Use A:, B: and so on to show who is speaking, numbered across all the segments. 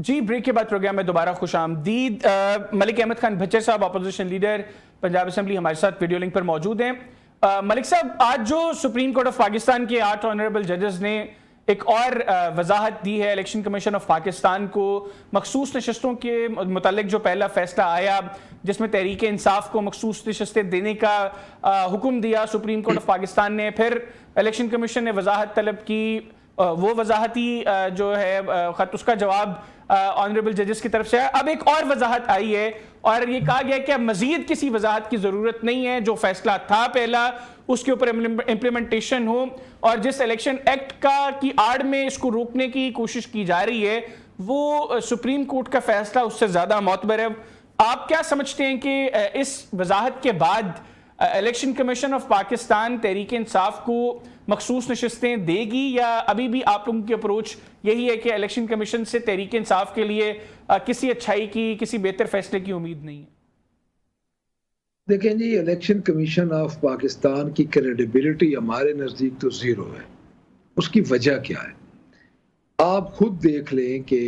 A: جی break کے بعد programme میں دوبارہ خوش آمدید. ملک احمد خان بھچر صاحب اپوزیشن لیڈر پنجاب اسمبلی ہمارے ساتھ ویڈیو لنک پر موجود ہیں. ملک صاحب, آج جو سپریم کورٹ آف پاکستان کے 8 آنریبل ججز نے ایک اور وضاحت دی ہے الیکشن کمیشن آف پاکستان کو مخصوص نشستوں کے متعلق جو پہلا فیصلہ آیا جس میں تحریک انصاف کو مخصوص نشستیں دینے کا حکم دیا سپریم کورٹ آف پاکستان نے, پھر الیکشن کمیشن نے وضاحت طلب کی, وہ وضاحتی جو ہے خط اس کا جواب آنریبل ججز کی طرف سے ہے. اب ایک اور وضاحت آئی ہے اور یہ کہا گیا کہ اب مزید کسی وضاحت کی ضرورت نہیں ہے, جو فیصلہ تھا پہلا اس کے اوپر امپلیمنٹیشن ہو, اور جس الیکشن ایکٹ کی آڑ میں اس کو روکنے کی کوشش کی جا رہی ہے وہ سپریم کورٹ کا فیصلہ اس سے زیادہ معتبر ہے. آپ کیا سمجھتے ہیں کہ اس وضاحت کے بعد election commission of Pakistan Tehreek Insaf کو مخصوص نشستیں دے گی, یا ابھی بھی آپ لوگوں کی اپروچ یہی ہے کہ الیکشن کمیشن سے تحریک انصاف کے لیے کسی اچھائی کی, کسی بہتر فیصلے کی امید نہیں ہے؟
B: دیکھیں جی, الیکشن کمیشن آف پاکستان کی کریڈیبلٹی ہمارے نزدیک تو زیرو ہے. اس کی وجہ کیا ہے آپ خود دیکھ لیں کہ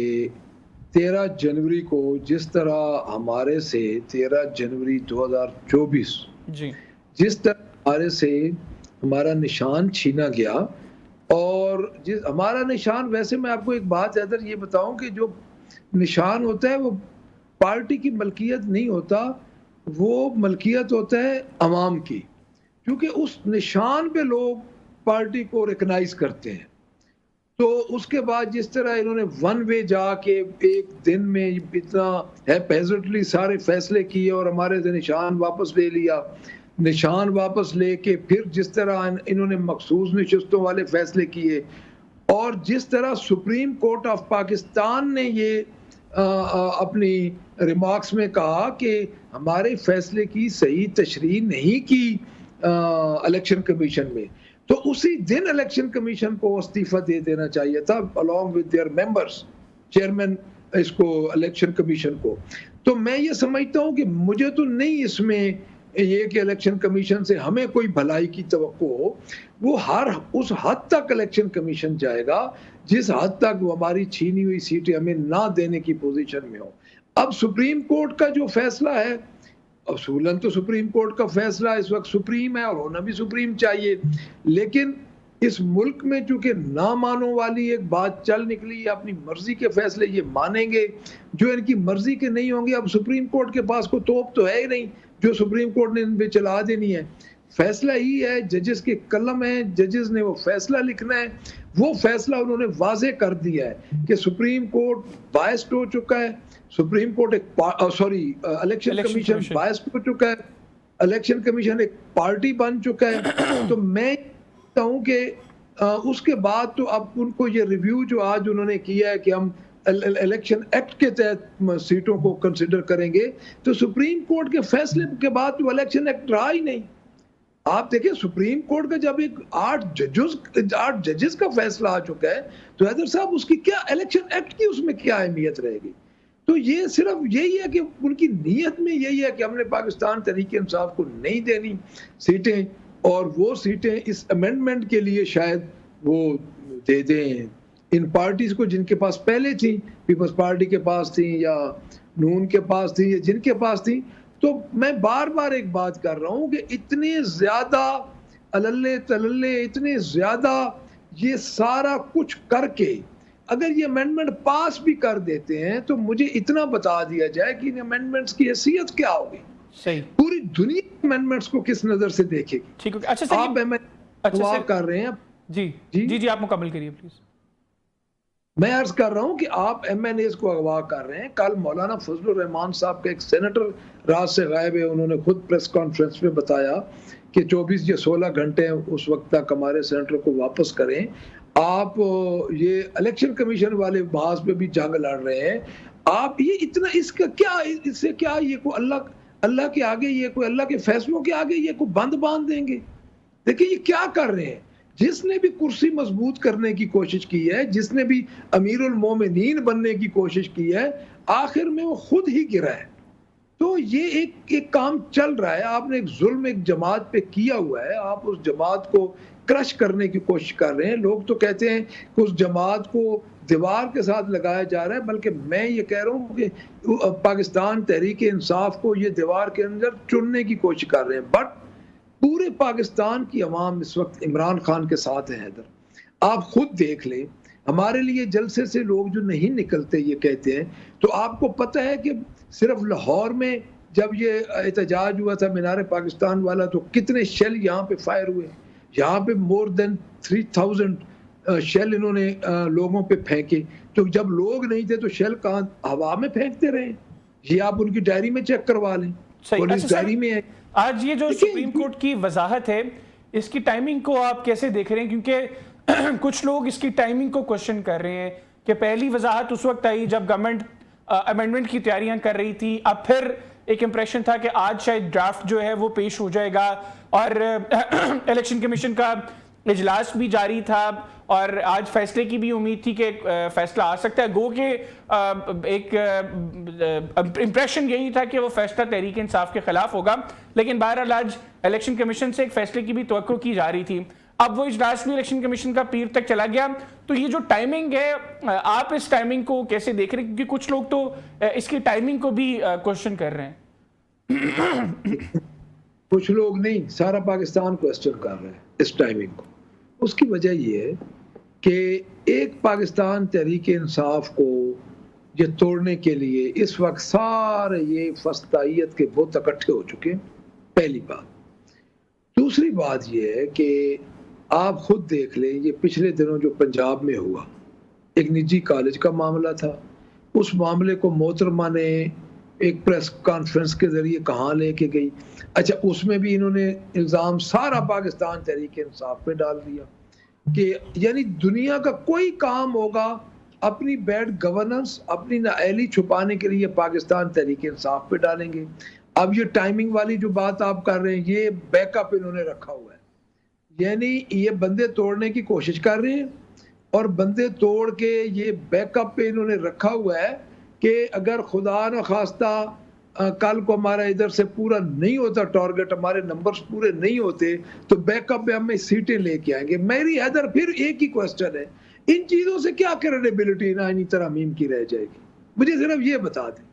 B: 13 جنوری کو جس طرح ہمارے سے 13 جنوری 2024
A: جی
B: جس طرح ہمارے سے ہمارا نشان چھینا گیا, اور ہمارا نشان, ویسے میں آپ کو ایک بات ادھر یہ بتاؤں کہ جو نشان ہوتا ہے وہ پارٹی کی ملکیت نہیں ہوتا, وہ ملکیت ہوتا ہے عوام کی, کیونکہ اس نشان پہ لوگ پارٹی کو ریکگنائز کرتے ہیں. تو اس کے بعد جس طرح انہوں نے ون وے جا کے ایک دن میں اتنا ہیپیزٹلی سارے فیصلے کیے اور ہمارے سے نشان واپس لے لیا, نشان واپس لے کے پھر جس طرح انہوں نے مخصوص نشستوں والے فیصلے کیے, اور جس طرح سپریم کورٹ آف پاکستان نے یہ اپنی ریمارکس میں کہا کہ ہمارے فیصلے کی صحیح تشریح نہیں کی الیکشن کمیشن میں, تو اسی دن الیکشن کمیشن کو استعفیٰ دے دینا چاہیے تھا along with their members, chairman اس کو الیکشن کمیشن کو. تو میں یہ سمجھتا ہوں کہ مجھے تو نہیں اس میں یہ کہ الیکشن کمیشن سے ہمیں کوئی بھلائی کی توقع ہو, وہ اس حد تک الیکشن کمیشن جائے گا جس حد تک وہ ہماری چھینی ہوئی سیٹیں ہمیں نہ دینے کی پوزیشن میں ہو. اب سپریم کورٹ کا جو فیصلہ ہے, اصولاً تو سپریم کورٹ کا فیصلہ اس وقت سپریم ہے اور ہونا بھی سپریم چاہیے, لیکن اس ملک میں چونکہ نہ مانوں والی ایک بات چل نکلی ہے, اپنی مرضی کے فیصلے یہ مانیں گے, جو ان کی مرضی کے نہیں ہوں گے. اب سپریم کورٹ کے پاس کوئی توپ تو ہے ہی نہیں جو سپریم کورٹ نے ان پہ چلا دینی ہے. فیصلہ ہی ہے, ججز کے قلم ہیں, ججز نے وہ فیصلہ لکھنا ہے. وہ فیصلہ انہوں نے واضح کر دیا ہے کہ سپریم کورٹ بائسڈ ہو چکا ہے, supreme court election commission biased ہو چکا ہے, الیکشن کمیشن ایک پارٹی بن چکا ہے. تو میں کہتا ہوں کہ اس کے بعد تو اب ان کو یہ ریویو جو آج انہوں نے کیا ہے کہ ہم الیکشن ایکٹ کے تحت سیٹوں کو کنسیڈر کریں گے, تو سپریم کورٹ کے فیصلے کے بعد تو الیکشن ایکٹ رہا ہی نہیں. آپ دیکھیں سپریم کورٹ کا جب ایک 8 ججز کا فیصلہ آ چکا ہے تو حیدر صاحب اس کی کیا الیکشن ایکٹ کی اس میں کیا اہمیت رہے گی؟ تو یہ صرف یہی ہے کہ ان کی نیت میں یہی ہے کہ ہم نے پاکستان تحریک انصاف کو نہیں دینی سیٹیں, اور وہ سیٹیں اس امینڈمنٹ کے لیے شاید وہ دے دیں ان پارٹیز کو جن کے پاس پہلے تھیں, پیپلز پارٹی کے پاس تھیں یا نون کے پاس تھیں یا جن کے پاس تھیں. تو میں بار بار ایک بات کر رہا ہوں کہ اتنے زیادہ عللے تللے, اتنے زیادہ یہ سارا کچھ کر کے اگر یہ امینڈمنٹ پاس بھی کر دیتے ہیں تو مجھے اتنا بتا دیا جائے کہ ان امینڈمنٹس کی حیثیت کیا ہوگی.
A: صحیح,
B: پوری دنیا امینڈمنٹس کو کس نظر سے دیکھے گی؟
A: ٹھیک ہے. اچھا
B: آپ کر رہے ہیں.
A: جی آپ مکمل کریے پلیز.
B: میں عرض کر رہا ہوں کہ آپ ایم این ایز کو اغوا کر رہے ہیں. کل مولانا فضل الرحمان صاحب کا ایک سینیٹر رات سے غائب ہے, انہوں نے خود پریس کانفرنس میں بتایا کہ 24 یا 16 گھنٹے اس وقت تک ہمارے سینیٹر کو واپس کریں. آپ یہ الیکشن کمیشن والے بحث پہ بھی جنگ لڑ رہے ہیں. آپ یہ اتنا اس کا کیا, اس سے کیا یہ کوئی اللہ کے آگے, یہ کوئی اللہ کے فیصلوں کے آگے یہ کوئی بند باندھ دیں گے؟ دیکھیں یہ کیا کر رہے ہیں. جس نے بھی کرسی مضبوط کرنے کی کوشش کی ہے, جس نے بھی امیر المومنین بننے کی کوشش کی ہے, آخر میں وہ خود ہی گرا ہے. تو یہ ایک کام چل رہا ہے. آپ نے ایک ظلم ایک جماعت پہ کیا ہوا ہے, آپ اس جماعت کو کرش کرنے کی کوشش کر رہے ہیں. لوگ تو کہتے ہیں کہ اس جماعت کو دیوار کے ساتھ لگایا جا رہا ہے, بلکہ میں یہ کہہ رہا ہوں کہ پاکستان تحریک انصاف کو یہ دیوار کے اندر چننے کی کوشش کر رہے ہیں. بٹ پورے پاکستان کی عوام اس وقت عمران خان کے ساتھ ہے. حیدر, آپ خود دیکھ لیں, ہمارے لیے جلسے سے لوگ جو نہیں نکلتے یہ کہتے ہیں, تو آپ کو پتہ ہے کہ صرف لاہور میں جب یہ احتجاج ہوا تھا مینار پاکستان والا, تو کتنے شیل یہاں پہ فائر ہوئے. یہاں پہ مور دین 3000 شیل انہوں نے لوگوں پہ پھینکے. تو جب لوگ نہیں تھے تو شیل کہاں ہوا میں پھینکتے رہے. یہ آپ ان کی ڈائری میں چیک کروا لیں, پولیس ڈائری میں ہے.
A: آج یہ جو سپریم کورٹ کی وضاحت ہے, اس کی ٹائمنگ کو آپ کیسے دیکھ رہے ہیں؟ کیونکہ کچھ لوگ اس کی ٹائمنگ کو کوشچن کر رہے ہیں کہ پہلی وضاحت اس وقت آئی جب گورنمنٹ امینڈمنٹ کی تیاریاں کر رہی تھی, اب پھر ایک امپریشن تھا کہ آج شاید ڈرافٹ جو ہے وہ پیش ہو جائے گا, اور الیکشن کمیشن کا اجلاس بھی جاری تھا, اور آج فیصلے کی بھی امید تھی کہ فیصلہ آ سکتا ہے. گو کہ ایک امپریشن یہی تھا کہ وہ فیصلہ تحریک انصاف کے خلاف ہوگا, لیکن بہرحال آج الیکشن کمیشن سے ایک فیصلے کی بھی توقع کی جا رہی تھی. اب وہ اجلاس بھی الیکشن کمیشن کا پیر تک چلا گیا. تو یہ جو ٹائمنگ ہے, آپ اس ٹائمنگ کو کیسے دیکھ رہے ہیں؟ کیونکہ کچھ لوگ تو اس کی ٹائمنگ کو بھی کوشچن کر رہے ہیں.
B: کچھ لوگ نہیں, سارا پاکستان کوشچن کر رہا ہے اس ٹائمنگ کو. اس کی وجہ یہ ہے کہ ایک پاکستان تحریک انصاف کو یہ توڑنے کے لیے اس وقت سارے یہ فسطائیت کے بت اکٹھے ہو چکے ہیں, پہلی بات. دوسری بات یہ ہے کہ آپ خود دیکھ لیں, یہ پچھلے دنوں جو پنجاب میں ہوا, ایک نجی کالج کا معاملہ تھا, اس معاملے کو محترمہ نے ایک پریس کانفرنس کے ذریعے کہاں لے کے گئی. اچھا, اس میں بھی انہوں نے الزام سارا پاکستان تحریک انصاف پہ ڈال دیا کہ یعنی دنیا کا کوئی کام ہوگا اپنی بیڈ گورننس, اپنی نااہلی چھپانے کے لیے پاکستان تحریک انصاف پہ ڈالیں گے. اب یہ ٹائمنگ والی جو بات آپ کر رہے ہیں, یہ بیک اپ انہوں نے رکھا ہوا ہے. یعنی یہ بندے توڑنے کی کوشش کر رہے ہیں, اور بندے توڑ کے یہ بیک اپ پہ انہوں نے رکھا ہوا ہے کہ اگر خدا نہ خواستہ کل کو ہمارا ادھر سے پورا نہیں ہوتا ٹارگٹ, ہمارے نمبرز پورے نہیں ہوتے, تو بیک اپ پہ ہمیں سیٹیں لے کے آئیں گے. میری حیدر پھر ایک ہی کوشچن ہے, ان چیزوں سے کیا کریڈیبلٹی نہ ترامیم کی رہ جائے گی؟ مجھے صرف یہ بتا دیں.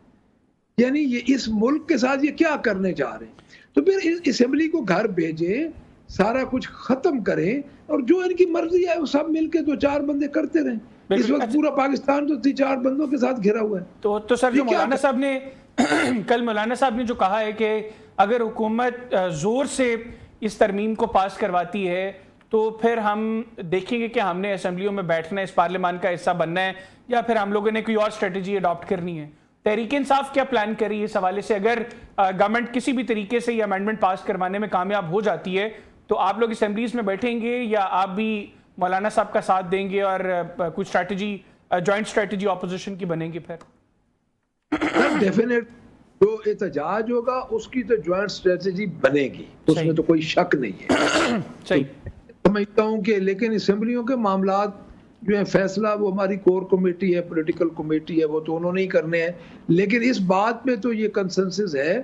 B: یعنی یہ اس ملک کے ساتھ یہ کیا کرنے جا رہے ہیں؟ تو پھر اسمبلی کو گھر بھیجیں, سارا کچھ ختم کریں, اور جو ان کی مرضی ہے وہ سب مل کے 2-4 بندے کرتے رہیں. اس وقت پورا پاکستان تو 3-4 بندوں کے ساتھ گھرا ہوا ہے.
A: تو سر, جو مولانا صاحب نے کل مولانا صاحب نے جو کہا ہے کہ اگر حکومت زور سے اس ترمیم کو پاس کرواتی ہے تو پھر ہم دیکھیں گے کہ ہم نے اسمبلیوں میں بیٹھنا ہے, اس پارلیمان کا حصہ بننا ہے, یا پھر ہم لوگوں نے کوئی اور اسٹریٹجی اڈاپٹ کرنی ہے. تحریک انصاف کیا پلان کری ہے اس حوالے سے؟ اگر گورنمنٹ کسی بھی طریقے سے یہ امینڈمنٹ پاس کروانے میں کامیاب ہو جاتی ہے تو آپ لوگ اسمبلیز میں بیٹھیں گے, یا آپ بھی مولانا صاحب کا ساتھ دیں گے اور کچھ اسٹریٹجی, جوائنٹ اسٹریٹجی اپوزیشن کی بنیں گے؟ پھر
B: ڈیفینیٹ جو احتجاج ہوگا اس کی تو جوائنٹ اسٹریٹجی بنے گی, اس میں تو کوئی شک نہیں ہے.
A: صحیح
B: سمجھتا ہوں کہ لیکن اسمبلیوں کے معاملات جو ہے فیصلہ وہ ہماری کور کمیٹی ہے, پولیٹیکل کمیٹی ہے, وہ تو انہوں نے ہی کرنے ہیں. لیکن اس بات میں تو یہ کنسنسس ہے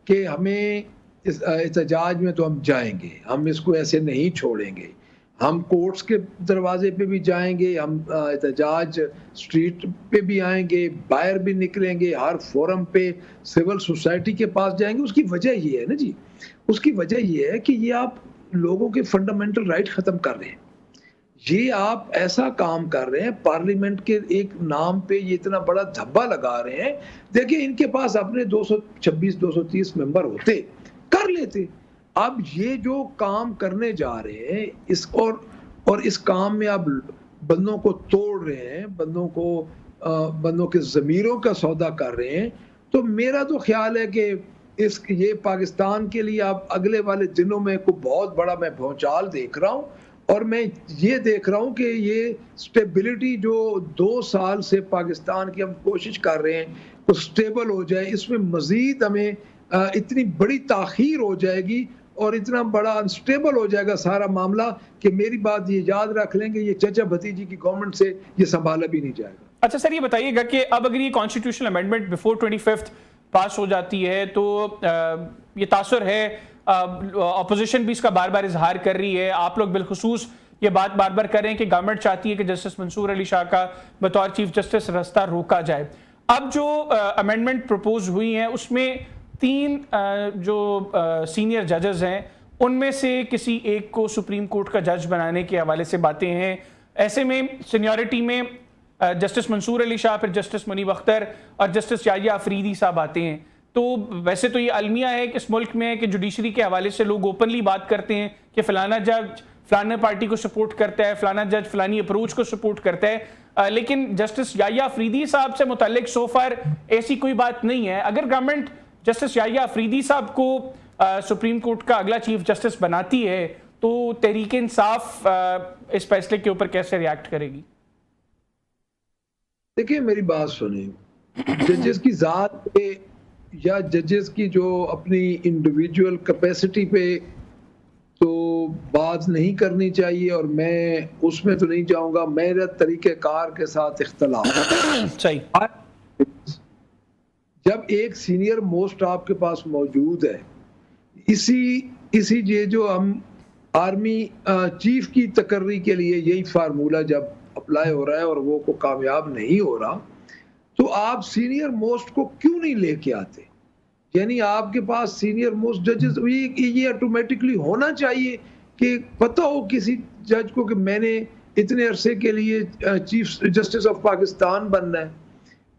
B: کہ ہمیں اس احتجاج میں تو ہم جائیں گے, ہم اس کو ایسے نہیں چھوڑیں گے. ہم کورٹس کے دروازے پہ بھی جائیں گے, ہم احتجاج سٹریٹ پہ بھی آئیں گے, باہر بھی نکلیں گے, ہر فورم پہ سول سوسائٹی کے پاس جائیں گے. اس کی وجہ یہ ہے نا جی, اس کی وجہ یہ ہے کہ یہ آپ لوگوں کے فنڈامنٹل رائٹ ختم کر رہے ہیں. یہ آپ ایسا کام کر رہے ہیں, پارلیمنٹ کے ایک نام پہ یہ اتنا بڑا دھبا لگا رہے ہیں. دیکھیں ان کے پاس اپنے 226-230 ممبر ہوتے, کر لیتے. اب یہ جو کام کرنے جا رہے ہیں اس اور اس کام میں اب بندوں کو توڑ رہے ہیں, بندوں کے ضمیروں کا سودا کر رہے ہیں. تو میرا تو خیال ہے کہ یہ پاکستان کے لیے اب اگلے والے دنوں میں کوئی بہت بڑا میں بھونچال دیکھ رہا ہوں. اور میں یہ دیکھ رہا ہوں کہ یہ سٹیبلٹی جو 2 سال سے پاکستان کی ہم کوشش کر رہے ہیں وہ سٹیبل ہو جائے, اس میں مزید ہمیں اتنی بڑی تاخیر ہو جائے گی اور اتنا بڑا انسٹیبل ہو جائے گا سارا معاملہ کہ میری بات یہ یاد رکھ لیں گے, یہ چچا بھتیجی کی گورنمنٹ سے یہ سنبھالا بھی نہیں جائے گا.
A: اچھا سر, یہ بتائیے گا کہ اب اگر یہ کانسٹیٹیوشنل امینڈمنٹ بیفور 25th پاس ہو جاتی ہے تو یہ تاثر ہے اپوزیشن بھی اس کا بار بار اظہار کر رہی ہے, آپ لوگ بالخصوص یہ بات بار بار کر رہے ہیں کہ گورنمنٹ چاہتی ہے کہ جسٹس منصور علی شاہ کا بطور چیف جسٹس راستہ روکا جائے. اب جو امینڈمنٹ پروپوز ہوئی ہیں اس میں 3 جو سینئر ججز ہیں ان میں سے کسی ایک کو سپریم کورٹ کا جج بنانے کے حوالے سے باتیں ہیں. ایسے میں سینیورٹی میں جسٹس منصور علی شاہ, پھر جسٹس منیب اختر اور جسٹس یحییٰ آفریدی صاحب آتے ہیں. تو ویسے تو یہ المیہ ہے کہ اس ملک میں کہ جوڈیشری کے حوالے سے لوگ اوپنلی بات کرتے ہیں کہ فلانا جج فلانا پارٹی کو سپورٹ کرتا ہے, فلانا جج فلانی اپروچ کو سپورٹ کرتا ہے, لیکن جسٹس یحییٰ آفریدی صاحب سے متعلق سو فار ایسی کوئی بات نہیں ہے. اگر گورنمنٹ جسٹس یحییٰ آفریدی صاحب کو سپریم کورٹ کا اگلا چیف جسٹس بناتی ہے تو تحریک انصاف اس فیصلے کے اوپر کیسے ریاکٹ کرے گی؟
B: دیکھیں میری بات سنیں, ججز کی ذات پہ یا ججز کی جو اپنی انڈیویجول کیپیسٹی پہ تو بات نہیں کرنی چاہیے, اور میں اس میں تو نہیں جاؤں گا. میرا طریقہ کار کے ساتھ اختلاف
A: صحیح.
B: جب ایک سینئر موسٹ آپ کے پاس موجود ہے, اسی یہ جو ہم آرمی چیف کی تقرری کے لیے یہی فارمولہ جب اپلائی ہو رہا ہے اور وہ کو کامیاب نہیں ہو رہا, تو آپ سینئر موسٹ کو کیوں نہیں لے کے آتے؟ یعنی آپ کے پاس سینئر موسٹ ججز, یہ آٹومیٹکلی ہونا چاہیے کہ پتہ ہو کسی جج کو کہ میں نے اتنے عرصے کے لیے چیف جسٹس آف پاکستان بننا ہے,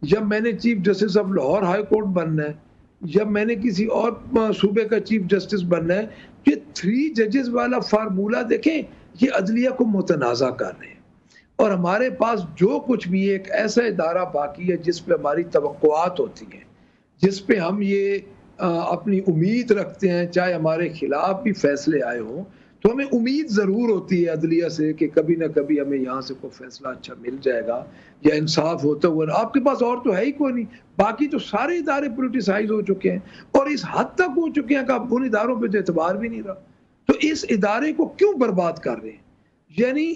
B: یا میں نے chief justice of Lahore high court بننا ہے, یا میں نے کسی اور صوبے کا چیف جسٹس بننا ہے. یہ 3 ججز والا فارمولہ دیکھیں, یہ عدلیہ کو متنازع کر رہے ہیں. اور ہمارے پاس جو کچھ بھی ایک ایسا ادارہ باقی ہے جس پہ ہماری توقعات ہوتی ہیں, جس پہ ہم یہ اپنی امید رکھتے ہیں, چاہے ہمارے خلاف بھی فیصلے آئے ہوں تو ہمیں امید ضرور ہوتی ہے عدلیہ سے کہ کبھی نہ کبھی ہمیں یہاں سے کوئی فیصلہ اچھا مل جائے گا یا انصاف ہوتا ہوا. آپ کے پاس اور تو ہے ہی کوئی نہیں, باقی تو سارے ادارے پولیٹیسائز ہو چکے ہیں اور اس حد تک ہو چکے ہیں کہ اب ان اداروں پہ اعتبار بھی نہیں رہا. تو اس ادارے کو کیوں برباد کر رہے ہیں؟ یعنی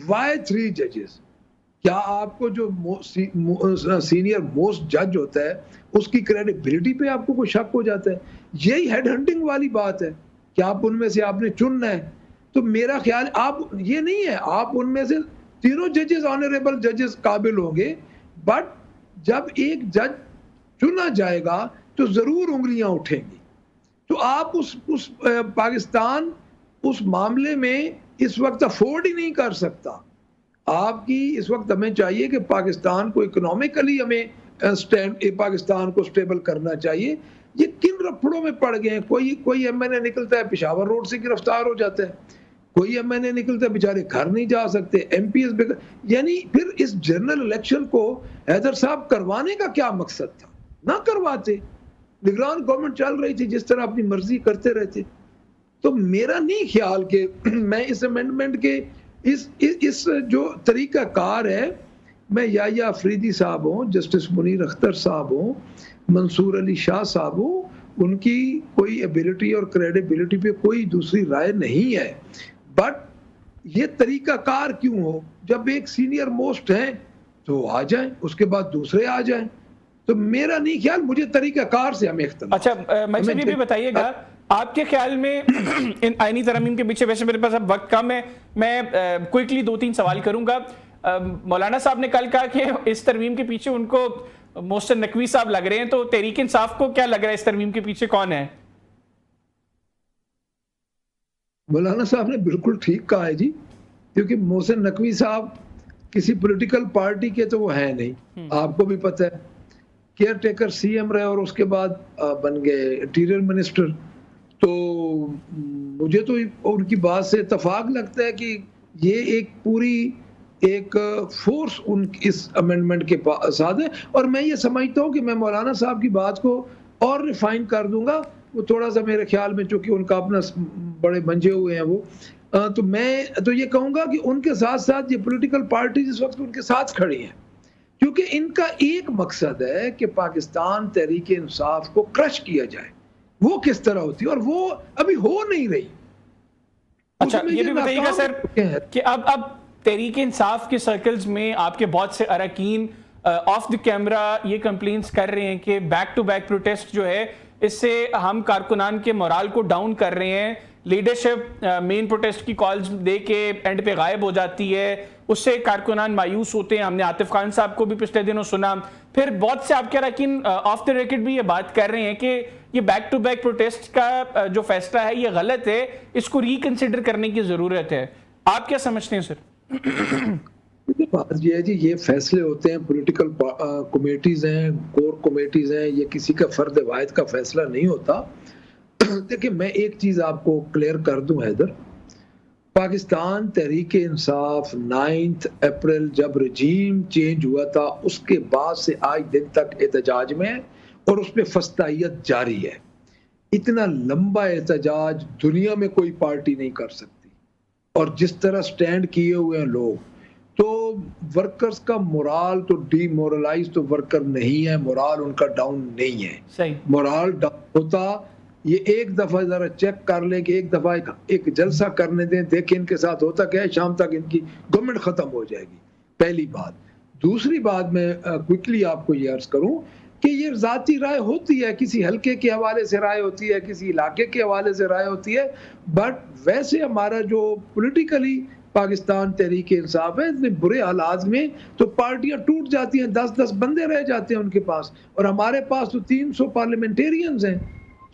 B: why 3 ججز؟ کیا آپ کو جو سینئر موسٹ جج ہوتا ہے اس کی کریڈیبلٹی پہ آپ کو کوئی شک ہو جاتا ہے؟ یہی ہیڈ ہنٹنگ والی بات ہے کہ آپ ان میں سے آپ نے چننا ہے. تو میرا خیال آپ یہ نہیں ہے, آپ ان میں سے تینوں ججز آنریبل ججز قابل ہوں گے, بٹ جب ایک جج چنا جائے گا تو ضرور انگلیاں اٹھیں گی. تو آپ اس پاکستان اس معاملے میں اس وقت افورڈ ہی نہیں کر سکتا. آپ کی اس وقت ہمیں چاہیے کہ پاکستان کو اکنامکلی ہمیں پاکستان کو سٹیبل کرنا چاہیے. یہ کن رفڑوں میں پڑ گئے ہیں؟ کوئی ایم این اے نکلتا ہے پشاور روڈ سے گرفتار ہو جاتا ہے, کوئی ایم این اے نکلتا ہے بیچارے گھر نہیں جا سکتے, ایم پی ایس. یعنی پھر اس جنرل الیکشن کو حیدر صاحب کروانے کا کیا مقصد تھا؟ نہ کرواتے, نگران گورنمنٹ چل رہی تھی, جس طرح اپنی مرضی کرتے رہتے. تو میرا نہیں خیال کہ میں اس امینڈمنٹ کے اس جو طریقہ کار ہے, میں یحییٰ آفریدی صاحب ہوں, جسٹس منیر اختر صاحب ہوں, منصور علی شاہ صاحب ہوں, ان کی کوئی ایبلٹی اور کریڈیبلٹی پہ کوئی دوسری رائے نہیں ہے. بٹ یہ طریقہ کار کیوں ہو؟ جب ایک سینئر موسٹ ہیں تو آ جائیں, اس کے بعد دوسرے آ جائیں. تو میرا نہیں خیال, مجھے طریقہ کار سے ہمیں اختلاف.
A: اچھا مجھے بھی بتائیے گا, آپ کے خیال میں ان آئینی ترامیم کے پیچھے, ویسے میرے پاس اب وقت کم ہے, میں کوئکلی 2-3 سوال کروں گا. مولانا صاحب نے کل کہا کہ اس ترمیم کے پیچھے ان کو محسن نقوی صاحب لگ رہے ہیں, تو تحریک انصاف کو کیا لگ رہا ہے اس ترمیم کے پیچھے کون ہے؟
B: مولانا صاحب نے بالکل ٹھیک کہا ہے جی, کیونکہ محسن نقوی صاحب کسی پولیٹیکل پارٹی کے تو وہ ہیں نہیں, آپ کو بھی پتہ ہے. کیئر ٹیکر سی ایم رہے اور اس کے بعد بن گئے انٹیریئر منسٹر. تو مجھے تو ان کی بات سے اتفاق لگتا ہے کہ یہ ایک پوری ایک فورس ان اس امینڈمنٹ کے ساتھ ہے. اور میں یہ سمجھتا ہوں کہ میں مولانا صاحب کی بات کو اور ریفائن کر دوں گا, وہ تھوڑا سا میرے خیال میں, چونکہ ان کا اپنا بڑے منجے ہوئے ہیں وہ, تو میں تو یہ کہوں گا کہ ان کے ساتھ ساتھ یہ پولیٹیکل پارٹیز اس وقت ان کے ساتھ کھڑی ہیں, کیونکہ ان کا ایک مقصد ہے کہ پاکستان تحریک انصاف کو کرش کیا جائے. وہ کس طرح ہوتی ہے, اور وہ ابھی ہو نہیں رہی.
A: اچھا یہ بھی بتائیے گا سر کہ اب تحریک انصاف کے سرکلز میں آپ کے بہت سے اراکین آف دی کیمرہ یہ کمپلینس کر رہے ہیں کہ بیک ٹو بیک پروٹیسٹ جو ہے اس سے ہم کارکنان کے مورال کو ڈاؤن کر رہے ہیں. لیڈرشپ مین پروٹیسٹ کی کالز دے کے اینڈ پہ غائب ہو جاتی ہے, اس سے کارکنان مایوس ہوتے ہیں. ہم نے عاطف خان صاحب کو بھی پچھلے دنوں سنا, پھر بہت سے آپ کے اراکین آف دی ریکارڈ بھی یہ بات کر رہے ہیں کہ یہ بیک ٹو بیک پروٹیسٹ کا جو فیصلہ ہے یہ غلط ہے, اس کو ریکنسیڈر کرنے کی ضرورت ہے. آپ کیا سمجھتے ہیں سر؟
B: بات یہ ہے جی, یہ فیصلے ہوتے ہیں پولیٹیکل کمیٹیز ہیں, کور کمیٹیز ہیں, یہ کسی کا فرد واحد کا فیصلہ نہیں ہوتا. دیکھیں میں ایک چیز آپ کو کلیئر کر دوں حیدر, پاکستان تحریک انصاف 9 اپریل جب رجیم چینج ہوا تھا اس کے بعد سے آج دن تک احتجاج میں ہے اور اس پہ فستائیت جاری ہے. اتنا لمبا احتجاج دنیا میں کوئی پارٹی نہیں کر سکتی, اور جس طرح سٹینڈ کیے ہوئے ہیں لوگ, تو ورکرز کا مورال تو ڈی مورلائز تو ورکر نہیں ہے, مورال ان کا ڈاؤن نہیں ہے.
A: صحیح,
B: مورال ڈاؤن ہوتا, یہ ایک دفعہ ذرا چیک کر لیں کہ ایک دفعہ ایک جلسہ کرنے دیں, دیکھیں ان کے ساتھ ہوتا کیا ہے, شام تک ان کی گورنمنٹ ختم ہو جائے گی. پہلی بات. دوسری بات میں کوئکلی آپ کو یہ عرض کروں کہ یہ ذاتی رائے ہوتی ہے, کسی حلقے کے حوالے سے رائے ہوتی ہے, کسی علاقے کے حوالے سے رائے ہوتی ہے, بٹ ویسے ہمارا جو پولیٹیکلی پاکستان تحریک انصاف ہے, اتنے برے حالات میں تو پارٹیاں ٹوٹ جاتی ہیں, 10 بندے رہ جاتے ہیں ان کے پاس, اور ہمارے پاس تو 300 پارلیمنٹیرینز ہیں.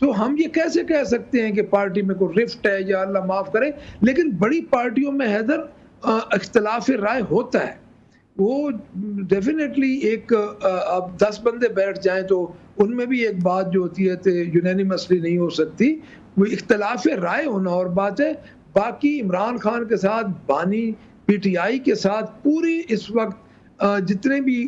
B: تو ہم یہ کیسے کہہ سکتے ہیں کہ پارٹی میں کوئی رفٹ ہے, یا اللہ معاف کرے. لیکن بڑی پارٹیوں میں حیدر اختلاف رائے ہوتا ہے, وہ ڈیفینیٹلی ایک اب 10 بندے بیٹھ جائیں تو ان میں بھی ایک بات جو ہوتی ہے یونینیمسلی نہیں ہو سکتی, وہ اختلاف رائے ہونا اور بات ہے. باقی عمران خان کے ساتھ, بانی پی ٹی آئی کے ساتھ, پوری اس وقت جتنے بھی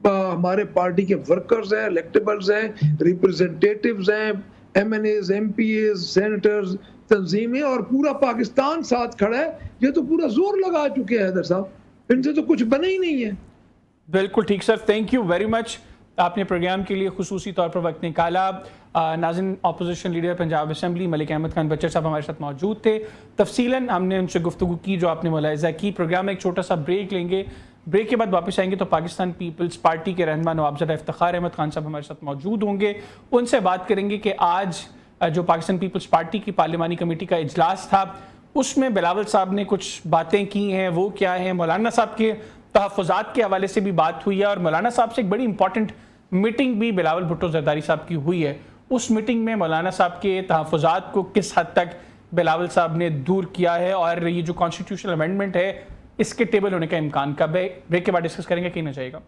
B: ہمارے پارٹی کے ورکرز ہیں, الیکٹیبلز ہیں, ریپرزنٹیٹیوز ہیں, M N As, M P As, senators, تنظیمیں, اور پورا پاکستان ساتھ کھڑا ہے. یہ تو پورا زور لگا چکے ہیں حیدر صاحب, ان سے تو کچھ بنا ہی نہیں ہے.
A: بالکل ٹھیک سر, تھینک یو ویری مچ, آپ نے پروگرام کے لیے خصوصی طور پر وقت نکالا. ناظرین, opposition leader Punjab assembly Malik Ahmad Khan Butcher صاحب ہمارے ساتھ موجود تھے. تفصیلاً ہم نے ان سے گفتگو کی جو آپ نے ملاحظہ کی. پروگرام میں ایک چھوٹا سا بریک لیں گے, بریک کے بعد واپس آئیں گے تو پاکستان پیپلز پارٹی کے رہنما نوابزادہ افتخار احمد خان صاحب ہمارے ساتھ موجود ہوں گے. ان سے بات کریں گے کہ آج جو پاکستان پیپلز پارٹی کی پارلیمانی کمیٹی کا اجلاس تھا اس میں بلاول صاحب نے کچھ باتیں کی ہیں, وہ کیا ہیں. مولانا صاحب کے تحفظات کے حوالے سے بھی بات ہوئی ہے, اور مولانا صاحب سے ایک بڑی امپورٹنٹ میٹنگ بھی بلاول بھٹو زرداری صاحب کی ہوئی ہے. اس میٹنگ میں مولانا صاحب کے تحفظات کو کس حد تک بلاول صاحب نے دور کیا ہے, اور یہ جو کانسٹیٹیوشنل امینڈمنٹ ہے اس کے ٹیبل ہونے کا امکان کب ہے. بریک کے بعد ڈسکس کریں گے, کہیں نہ جائے گا.